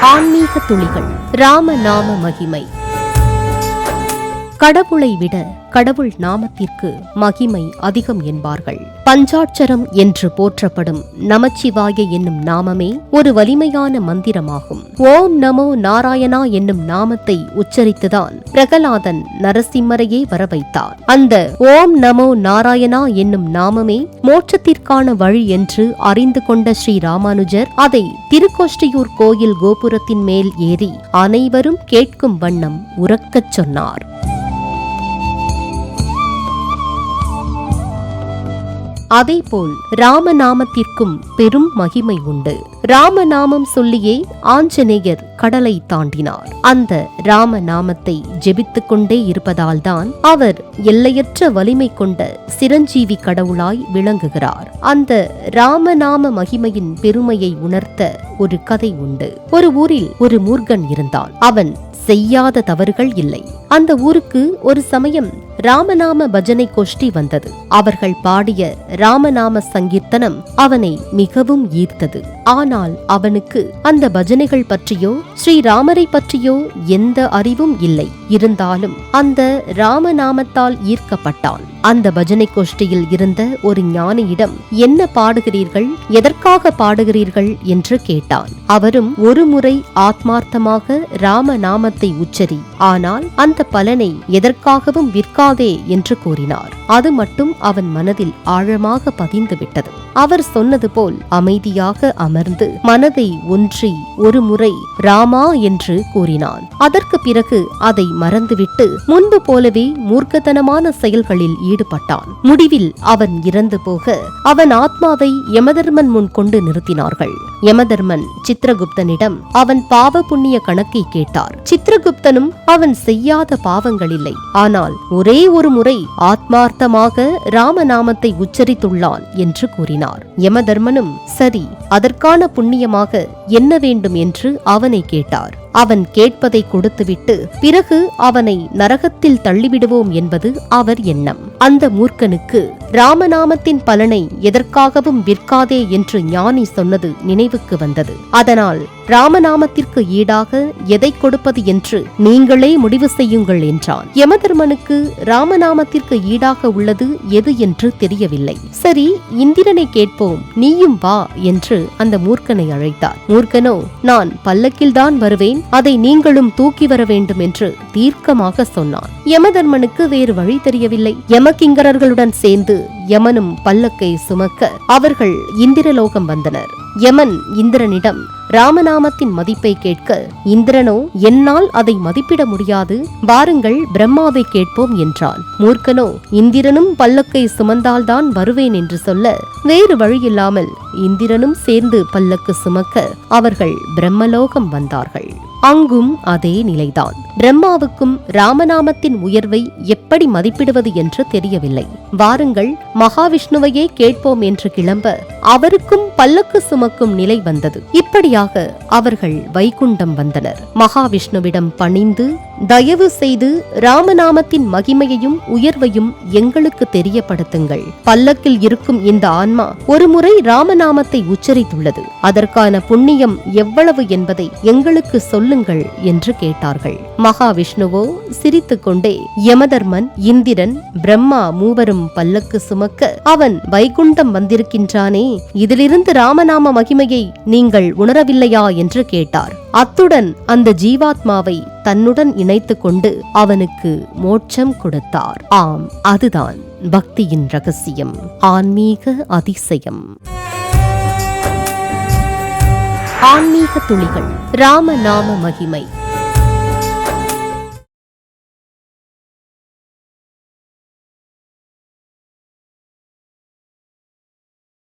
ஆன்மீக துளிகள். ராமநாம மகிமை. கடவுளை விட கடவுள் நாமத்திற்கு மகிமை அதிகம் என்பார்கள். பஞ்சாட்சரம் என்று போற்றப்படும் நமச்சிவாய என்னும் நாமமே ஒரு வலிமையான மந்திரமாகும். ஓம் நமோ நாராயணா என்னும் நாமத்தை உச்சரித்துதான் பிரகலாதன் நரசிம்மரையே வரவைத்தார். அந்த ஓம் நமோ நாராயணா என்னும் நாமமே மோட்சத்திற்கான வழி என்று அறிந்து கொண்ட ஸ்ரீ ராமானுஜர் அதை திருக்கோஷ்டியூர் கோயில் கோபுரத்தின் மேல் ஏறி அனைவரும் கேட்கும் வண்ணம் உரக்கச் சொன்னார். அதேபோல் ராமநாமத்திற்கும் பெரும் மகிமை உண்டு. ராமநாமம் சொல்லியே ஆஞ்சநேயர் கடலை தாண்டினார். அந்த ராமநாமத்தை ஜெபித்துக் கொண்டே இருப்பதால்தான் அவர் எல்லையற்ற வலிமை கொண்ட சிரஞ்சீவி கடவுளாய் விளங்குகிறார். அந்த ராமநாம மகிமையின் பெருமையை உணர்த்த ஒரு கதை உண்டு. ஒரு ஊரில் ஒரு மூர்க்கன் இருந்தான். அவன் செய்யாத தவறுகள் இல்லை. அந்த ஊருக்கு ஒரு சமயம் ராமநாம பஜனை கோஷ்டி வந்தது. அவர்கள் பாடிய ராமநாம சங்கீர்த்தனம் அவனை மிகவும் ஈர்த்தது. ஆனால் அவனுக்கு அந்த பஜனைகள் பற்றியோ ஸ்ரீராமரை பற்றியோ எந்த அறிவும் இல்லை. இருந்தாலும் அந்த ராமநாமத்தால் ஈர்க்கப்பட்டான். அந்த பஜனை கோஷ்டியில் இருந்த ஒரு ஞானியிடம், என்ன பாடுகிறீர்கள், எதற்காக பாடுகிறீர்கள் என்று கேட்டான். அவரும், ஒரு முறை ஆத்மார்த்தமாக ராமநாமத்தை உச்சரி, ஆனால் அந்த பலனை எதற்காகவும் விற்காதே என்று கூறினார். அது மட்டும் அவன் மனதில் ஆழமாக பதிந்து விட்டது. அவர் சொன்னது போல் அமைதியாக அமர்ந்து மனதை ஒன்றி ஒரு முறை ராமா என்று கூறினான். அதற்கு பிறகு அதை மறந்துவிட்டு முன்பு போலவே மூர்க்கத்தனமான செயல்களில் ஈடுபட்டான். முடிவில் அவன் இறந்து போக அவன் ஆத்மாவை யமதர்மன் முன் கொண்டு நிறுத்தினார்கள். யமதர்மன் சித்திரகுப்தனிடம் அவன் பாவ புண்ணிய கணக்கை கேட்டார். சித்திரகுப்தனும் அவன் செய்யாத பாவங்கள் இல்லை, ஆனால் ஒரே ஒரு முறை ஆத்மார்த்தமாக ராமநாமத்தை உச்சரித்துள்ளான் என்று கூறினார். யமதர்மனும், சரி, அதற்கான புண்ணியமாக என்ன வேண்டும் என்று அவனை கேட்டார். அவன் கேட்பதை கொடுத்துவிட்டு பிறகு அவனை நரகத்தில் தள்ளிவிடுவோம் என்பது அவர் எண்ணம். அந்த மூர்க்கனுக்கு ராமநாமத்தின் பலனை எதற்காகவும் விற்காதே என்று ஞானி சொன்னது நினைவுக்கு வந்தது. அதனால் ராமநாமத்திற்கு ஈடாக எதை கொடுப்பது என்று நீங்களே முடிவு செய்யுங்கள் என்றான். யமதர்மனுக்கு ராமநாமத்திற்கு ஈடாக உள்ளது எது என்று தெரியவில்லை. சரி, இந்திரனை கேட்போம், நீயும் வா என்று அந்த மூர்க்கனை அழைத்தார். மூர்க்கனோ, நான் பல்லக்கில்தான் வருவேன், அதை நீங்களும் தூக்கி வர வேண்டும் என்று தீர்க்கமாக சொன்னான். யமதர்மனுக்கு வேறு வழி தெரியவில்லை. யமகிங்கரர்களுடன் சேர்ந்து யமனும் பல்லக்கை சுமக்க அவர்கள் இந்திரலோகம் வந்தனர். யமன் இந்திரனிடம் ராமநாமத்தின் மதிப்பை கேட்க, இந்திரனோ, என்னால் அதை மதிப்பிட முடியாது, வாருங்கள் பிரம்மாவை கேட்போம் என்றான். மூர்க்கனோ, இந்திரனும் பல்லக்கை சுமந்தால்தான் வருவேன் என்று சொல்ல வேறு வழியில்லாமல் இந்திரனும் சேர்ந்து பல்லக்கு சுமக்க அவர்கள் பிரம்மலோகம் வந்தார்கள். அங்கும் அதே நிலைதான். பிரம்மாவுக்கும் ராமநாமத்தின் உயர்வை எப்படி மதிப்பிடுவது என்று தெரியவில்லை. வாருங்கள் மகாவிஷ்ணுவையே கேட்போம் என்று கிளம்ப அவருக்கும் பல்லக்கு சுமக்கும் நிலை வந்தது. இப்படியாக அவர்கள் வைகுண்டம் வந்தனர். மகாவிஷ்ணுவிடம் பணிந்து, தயவு செய்து ராமநாமத்தின் மகிமையையும் உயர்வையும் எங்களுக்கு தெரியப்படுத்துங்கள். பல்லக்கில் இருக்கும் இந்த ஆன்மா ஒரு முறை ராமநாமத்தை உச்சரித்துள்ளது. அதற்கான புண்ணியம் எவ்வளவு என்பதை எங்களுக்கு சொல்லுங்கள் என்று கேட்டார்கள். மகாவிஷ்ணுவோ சிரித்துக்கொண்டே, யமதர்மன், இந்திரன், பிரம்மா மூவரும் பல்லக்கு சுமக்க அவன் வைகுண்டம் வந்திருக்கின்றானே, இதிலிருந்து ராமநாம மகிமையை நீங்கள் உணரவில்லையா என்று கேட்டார். அத்துடன் அந்த ஜீவாத்மாவை தன்னுடன் இணைத்துக் கொண்டு அவனுக்கு மோட்சம் கொடுத்தார். ஆம், அதுதான் பக்தியின் ரகசியம், ஆன்மீக அதிசயம். ஆன்மீக துளிகள். ராமநாம மகிமை.